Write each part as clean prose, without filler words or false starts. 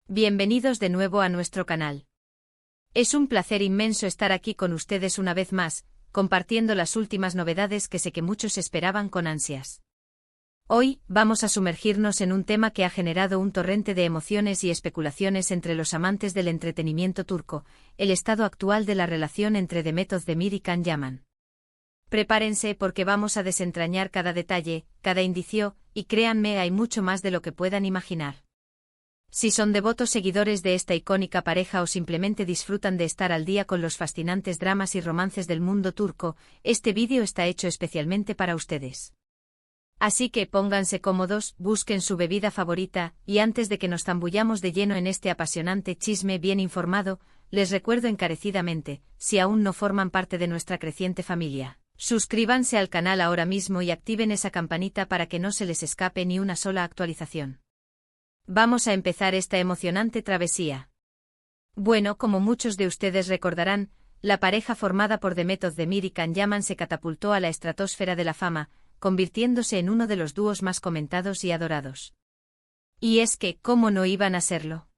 Bienvenidos de nuevo a nuestro canal. Es un placer inmenso estar aquí con ustedes una vez más, compartiendo las últimas novedades que sé que muchos esperaban con ansias. Hoy, vamos a sumergirnos en un tema que ha generado un torrente de emociones y especulaciones entre los amantes del entretenimiento turco, el estado actual de la relación entre Demet Özdemir y Can Yaman. Prepárense porque vamos a desentrañar cada detalle, cada indicio, y créanme, hay mucho más de lo que puedan imaginar. Si son devotos seguidores de esta icónica pareja o simplemente disfrutan de estar al día con los fascinantes dramas y romances del mundo turco, este vídeo está hecho especialmente para ustedes. Así que pónganse cómodos, busquen su bebida favorita, y antes de que nos zambullamos de lleno en este apasionante chisme bien informado, les recuerdo encarecidamente, si aún no forman parte de nuestra creciente familia, suscríbanse al canal ahora mismo y activen esa campanita para que no se les escape ni una sola actualización. Vamos a empezar esta emocionante travesía. Bueno, como muchos de ustedes recordarán, la pareja formada por Demet Özdemir y Can Yaman se catapultó a la estratosfera de la fama, convirtiéndose en uno de los dúos más comentados y adorados. Y es que, ¿cómo no iban a serlo?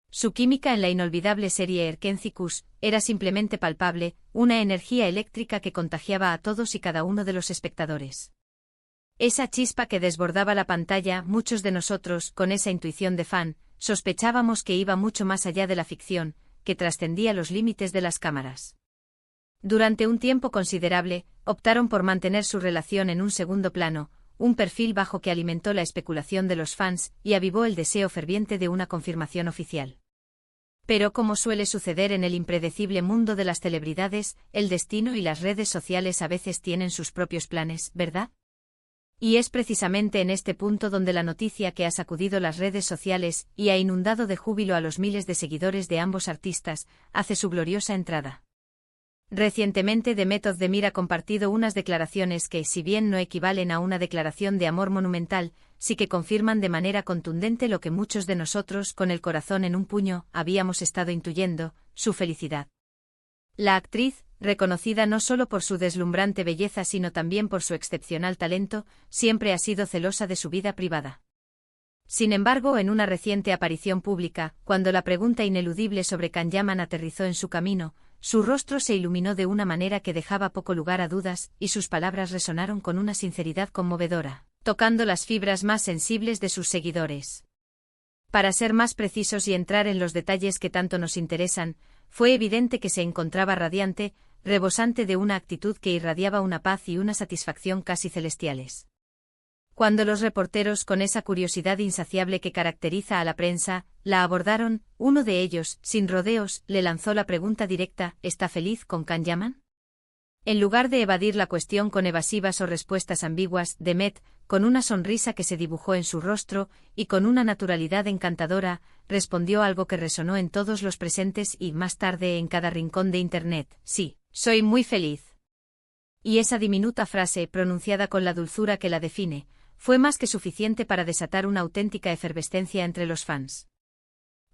Su química en la inolvidable serie Erkenci era simplemente palpable, una energía eléctrica que contagiaba a todos y cada uno de los espectadores. Esa chispa que desbordaba la pantalla, muchos de nosotros, con esa intuición de fan, sospechábamos que iba mucho más allá de la ficción, que trascendía los límites de las cámaras. Durante un tiempo considerable, optaron por mantener su relación en un segundo plano, un perfil bajo que alimentó la especulación de los fans y avivó el deseo ferviente de una confirmación oficial. Pero como suele suceder en el impredecible mundo de las celebridades, el destino y las redes sociales a veces tienen sus propios planes, ¿verdad? Y es precisamente en este punto donde la noticia que ha sacudido las redes sociales y ha inundado de júbilo a los miles de seguidores de ambos artistas, hace su gloriosa entrada. Recientemente Demet Özdemir ha compartido unas declaraciones que, si bien no equivalen a una declaración de amor monumental, sí que confirman de manera contundente lo que muchos de nosotros, con el corazón en un puño, habíamos estado intuyendo: su felicidad. La actriz, reconocida no solo por su deslumbrante belleza sino también por su excepcional talento, siempre ha sido celosa de su vida privada. Sin embargo, en una reciente aparición pública, cuando la pregunta ineludible sobre Can Yaman aterrizó en su camino, su rostro se iluminó de una manera que dejaba poco lugar a dudas, y sus palabras resonaron con una sinceridad conmovedora, tocando las fibras más sensibles de sus seguidores. Para ser más precisos y entrar en los detalles que tanto nos interesan, fue evidente que se encontraba radiante, rebosante de una actitud que irradiaba una paz y una satisfacción casi celestiales. Cuando los reporteros, con esa curiosidad insaciable que caracteriza a la prensa, la abordaron, uno de ellos, sin rodeos, le lanzó la pregunta directa: ¿está feliz con Can Yaman? En lugar de evadir la cuestión con evasivas o respuestas ambiguas, Demet, con una sonrisa que se dibujó en su rostro, y con una naturalidad encantadora, respondió algo que resonó en todos los presentes y, más tarde, en cada rincón de Internet: sí, soy muy feliz. Y esa diminuta frase, pronunciada con la dulzura que la define, fue más que suficiente para desatar una auténtica efervescencia entre los fans.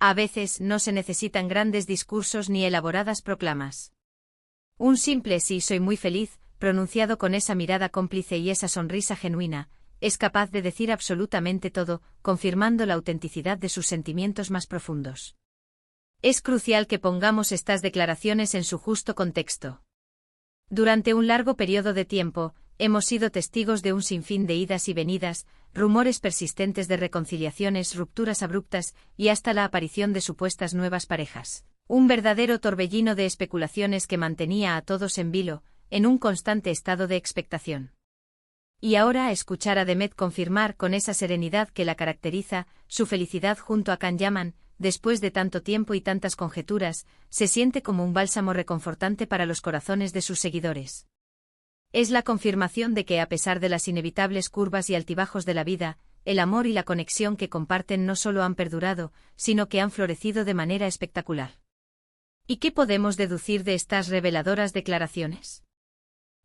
A veces no se necesitan grandes discursos ni elaboradas proclamas. Un simple "sí, soy muy feliz", pronunciado con esa mirada cómplice y esa sonrisa genuina, es capaz de decir absolutamente todo, confirmando la autenticidad de sus sentimientos más profundos. Es crucial que pongamos estas declaraciones en su justo contexto. Durante un largo periodo de tiempo, hemos sido testigos de un sinfín de idas y venidas, rumores persistentes de reconciliaciones, rupturas abruptas y hasta la aparición de supuestas nuevas parejas. Un verdadero torbellino de especulaciones que mantenía a todos en vilo, en un constante estado de expectación. Y ahora escuchar a Demet confirmar con esa serenidad que la caracteriza, su felicidad junto a Can Yaman, después de tanto tiempo y tantas conjeturas, se siente como un bálsamo reconfortante para los corazones de sus seguidores. Es la confirmación de que, a pesar de las inevitables curvas y altibajos de la vida, el amor y la conexión que comparten no solo han perdurado, sino que han florecido de manera espectacular. ¿Y qué podemos deducir de estas reveladoras declaraciones?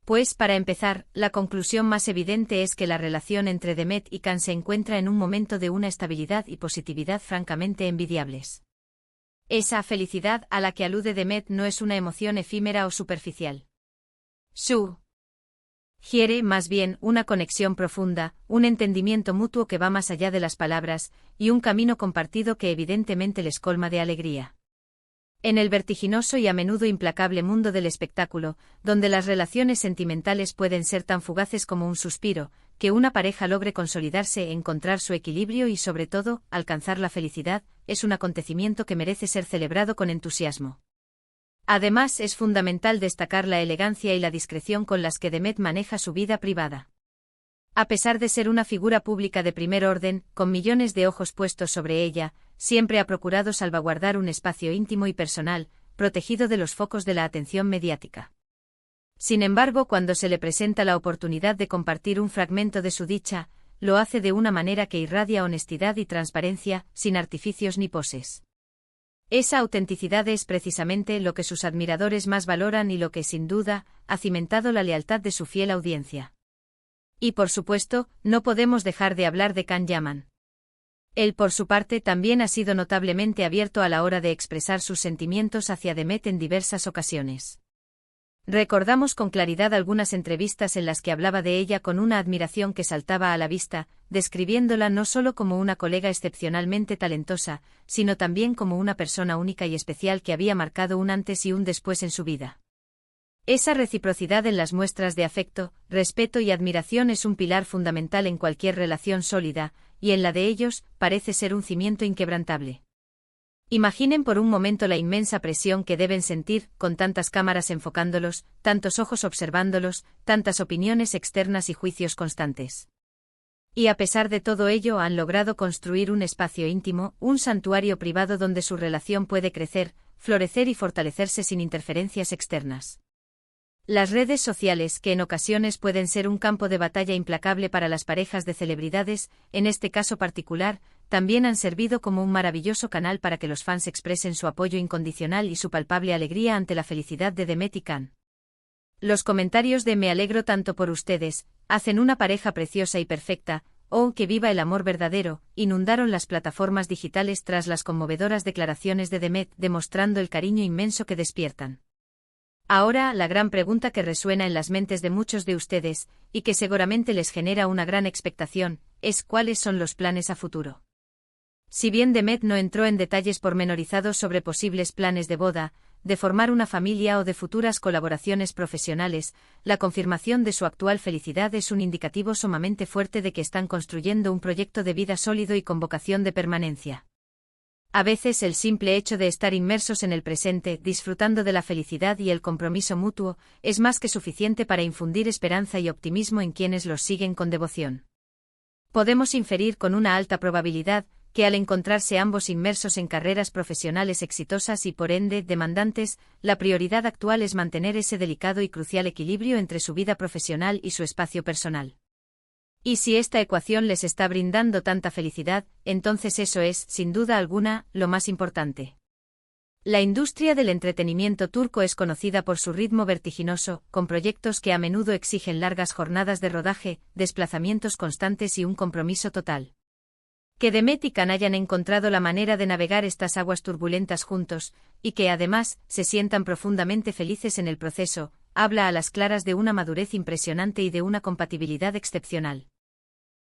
Pues, para empezar, la conclusión más evidente es que la relación entre Demet y Can se encuentra en un momento de una estabilidad y positividad francamente envidiables. Esa felicidad a la que alude Demet no es una emoción efímera o superficial. Su Quiere, más bien, una conexión profunda, un entendimiento mutuo que va más allá de las palabras, y un camino compartido que evidentemente les colma de alegría. En el vertiginoso y a menudo implacable mundo del espectáculo, donde las relaciones sentimentales pueden ser tan fugaces como un suspiro, que una pareja logre consolidarse, encontrar su equilibrio y, sobre todo, alcanzar la felicidad, es un acontecimiento que merece ser celebrado con entusiasmo. Además, es fundamental destacar la elegancia y la discreción con las que Demet maneja su vida privada. A pesar de ser una figura pública de primer orden, con millones de ojos puestos sobre ella, siempre ha procurado salvaguardar un espacio íntimo y personal, protegido de los focos de la atención mediática. Sin embargo, cuando se le presenta la oportunidad de compartir un fragmento de su dicha, lo hace de una manera que irradia honestidad y transparencia, sin artificios ni poses. Esa autenticidad es precisamente lo que sus admiradores más valoran y lo que, sin duda, ha cimentado la lealtad de su fiel audiencia. Y por supuesto, no podemos dejar de hablar de Can Yaman. Él, por su parte, también ha sido notablemente abierto a la hora de expresar sus sentimientos hacia Demet en diversas ocasiones. Recordamos con claridad algunas entrevistas en las que hablaba de ella con una admiración que saltaba a la vista, describiéndola no solo como una colega excepcionalmente talentosa, sino también como una persona única y especial que había marcado un antes y un después en su vida. Esa reciprocidad en las muestras de afecto, respeto y admiración es un pilar fundamental en cualquier relación sólida, y en la de ellos, parece ser un cimiento inquebrantable. Imaginen por un momento la inmensa presión que deben sentir, con tantas cámaras enfocándolos, tantos ojos observándolos, tantas opiniones externas y juicios constantes. Y a pesar de todo ello han logrado construir un espacio íntimo, un santuario privado donde su relación puede crecer, florecer y fortalecerse sin interferencias externas. Las redes sociales, que en ocasiones pueden ser un campo de batalla implacable para las parejas de celebridades, en este caso particular, también han servido como un maravilloso canal para que los fans expresen su apoyo incondicional y su palpable alegría ante la felicidad de Demet y Can. Los comentarios de "me alegro tanto por ustedes", "hacen una pareja preciosa y perfecta", o "que viva el amor verdadero", inundaron las plataformas digitales tras las conmovedoras declaraciones de Demet, demostrando el cariño inmenso que despiertan. Ahora, la gran pregunta que resuena en las mentes de muchos de ustedes, y que seguramente les genera una gran expectación, es ¿cuáles son los planes a futuro? Si bien Demet no entró en detalles pormenorizados sobre posibles planes de boda, de formar una familia o de futuras colaboraciones profesionales, la confirmación de su actual felicidad es un indicativo sumamente fuerte de que están construyendo un proyecto de vida sólido y con vocación de permanencia. A veces el simple hecho de estar inmersos en el presente, disfrutando de la felicidad y el compromiso mutuo, es más que suficiente para infundir esperanza y optimismo en quienes los siguen con devoción. Podemos inferir con una alta probabilidad que al encontrarse ambos inmersos en carreras profesionales exitosas y por ende demandantes, la prioridad actual es mantener ese delicado y crucial equilibrio entre su vida profesional y su espacio personal. Y si esta ecuación les está brindando tanta felicidad, entonces eso es, sin duda alguna, lo más importante. La industria del entretenimiento turco es conocida por su ritmo vertiginoso, con proyectos que a menudo exigen largas jornadas de rodaje, desplazamientos constantes y un compromiso total. Que Demet y Can hayan encontrado la manera de navegar estas aguas turbulentas juntos, y que además se sientan profundamente felices en el proceso, habla a las claras de una madurez impresionante y de una compatibilidad excepcional.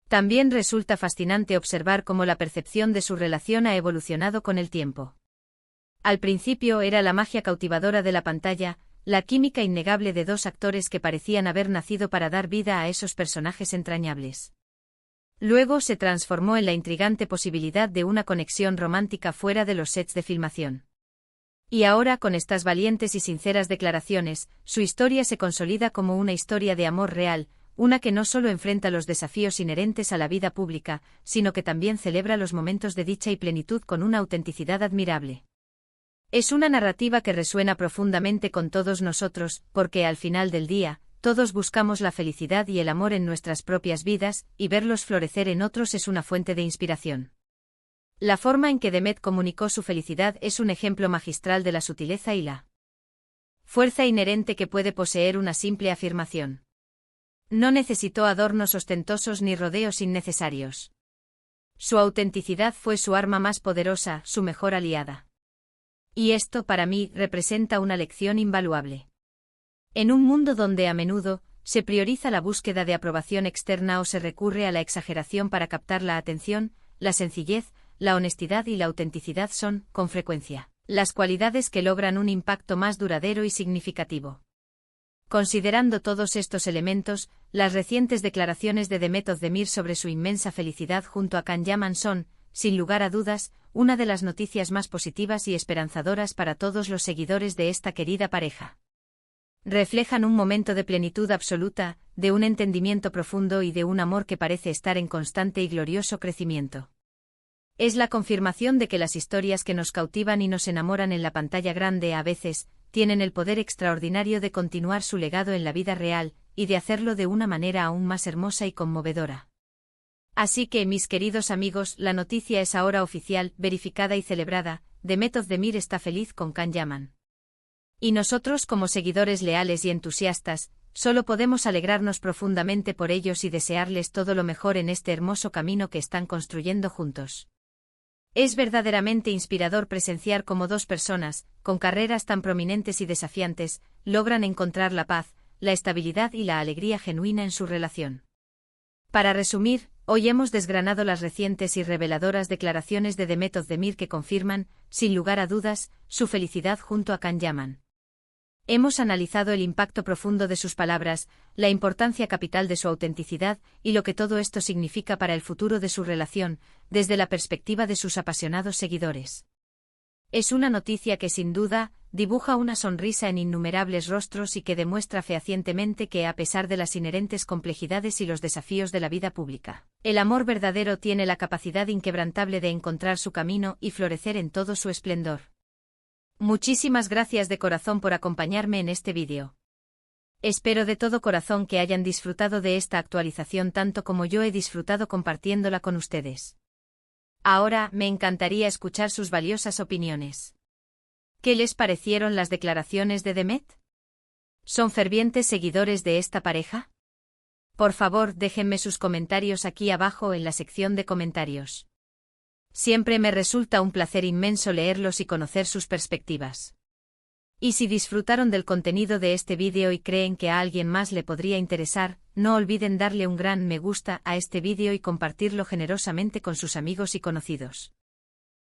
También resulta fascinante observar cómo la percepción de su relación ha evolucionado con el tiempo. Al principio era la magia cautivadora de la pantalla, la química innegable de dos actores que parecían haber nacido para dar vida a esos personajes entrañables. Luego se transformó en la intrigante posibilidad de una conexión romántica fuera de los sets de filmación. Y ahora, con estas valientes y sinceras declaraciones, su historia se consolida como una historia de amor real, una que no solo enfrenta los desafíos inherentes a la vida pública, sino que también celebra los momentos de dicha y plenitud con una autenticidad admirable. Es una narrativa que resuena profundamente con todos nosotros, porque al final del día, todos buscamos la felicidad y el amor en nuestras propias vidas, y verlos florecer en otros es una fuente de inspiración. La forma en que Demet comunicó su felicidad es un ejemplo magistral de la sutileza y la fuerza inherente que puede poseer una simple afirmación. No necesitó adornos ostentosos ni rodeos innecesarios. Su autenticidad fue su arma más poderosa, su mejor aliada. Y esto, para mí, representa una lección invaluable. En un mundo donde a menudo se prioriza la búsqueda de aprobación externa o se recurre a la exageración para captar la atención. La sencillez, la honestidad y la autenticidad son, con frecuencia, las cualidades que logran un impacto más duradero y significativo. Considerando todos estos elementos, las recientes declaraciones de Demet Özdemir sobre su inmensa felicidad junto a Can Yaman son, sin lugar a dudas, una de las noticias más positivas y esperanzadoras para todos los seguidores de esta querida pareja. Reflejan un momento de plenitud absoluta, de un entendimiento profundo y de un amor que parece estar en constante y glorioso crecimiento. Es la confirmación de que las historias que nos cautivan y nos enamoran en la pantalla grande a veces tienen el poder extraordinario de continuar su legado en la vida real, y de hacerlo de una manera aún más hermosa y conmovedora. Así que, mis queridos amigos, la noticia es ahora oficial, verificada y celebrada. Demet Özdemir está feliz con Can Yaman. Y nosotros, como seguidores leales y entusiastas, solo podemos alegrarnos profundamente por ellos y desearles todo lo mejor en este hermoso camino que están construyendo juntos. Es verdaderamente inspirador presenciar cómo dos personas, con carreras tan prominentes y desafiantes, logran encontrar la paz, la estabilidad y la alegría genuina en su relación. Para resumir, hoy hemos desgranado las recientes y reveladoras declaraciones de Demet Özdemir que confirman, sin lugar a dudas, su felicidad junto a Can Yaman. Hemos analizado el impacto profundo de sus palabras, la importancia capital de su autenticidad y lo que todo esto significa para el futuro de su relación, desde la perspectiva de sus apasionados seguidores. Es una noticia que sin duda dibuja una sonrisa en innumerables rostros y que demuestra fehacientemente que, a pesar de las inherentes complejidades y los desafíos de la vida pública, el amor verdadero tiene la capacidad inquebrantable de encontrar su camino y florecer en todo su esplendor. Muchísimas gracias de corazón por acompañarme en este vídeo. Espero de todo corazón que hayan disfrutado de esta actualización tanto como yo he disfrutado compartiéndola con ustedes. Ahora, me encantaría escuchar sus valiosas opiniones. ¿Qué les parecieron las declaraciones de Demet? ¿Son fervientes seguidores de esta pareja? Por favor, déjenme sus comentarios aquí abajo en la sección de comentarios. Siempre me resulta un placer inmenso leerlos y conocer sus perspectivas. Y si disfrutaron del contenido de este vídeo y creen que a alguien más le podría interesar, no olviden darle un gran me gusta a este vídeo y compartirlo generosamente con sus amigos y conocidos.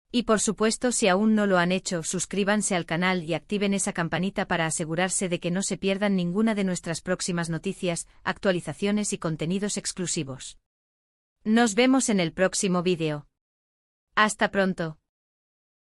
Y por supuesto, si aún no lo han hecho, suscríbanse al canal y activen esa campanita para asegurarse de que no se pierdan ninguna de nuestras próximas noticias, actualizaciones y contenidos exclusivos. Nos vemos en el próximo vídeo. Hasta pronto.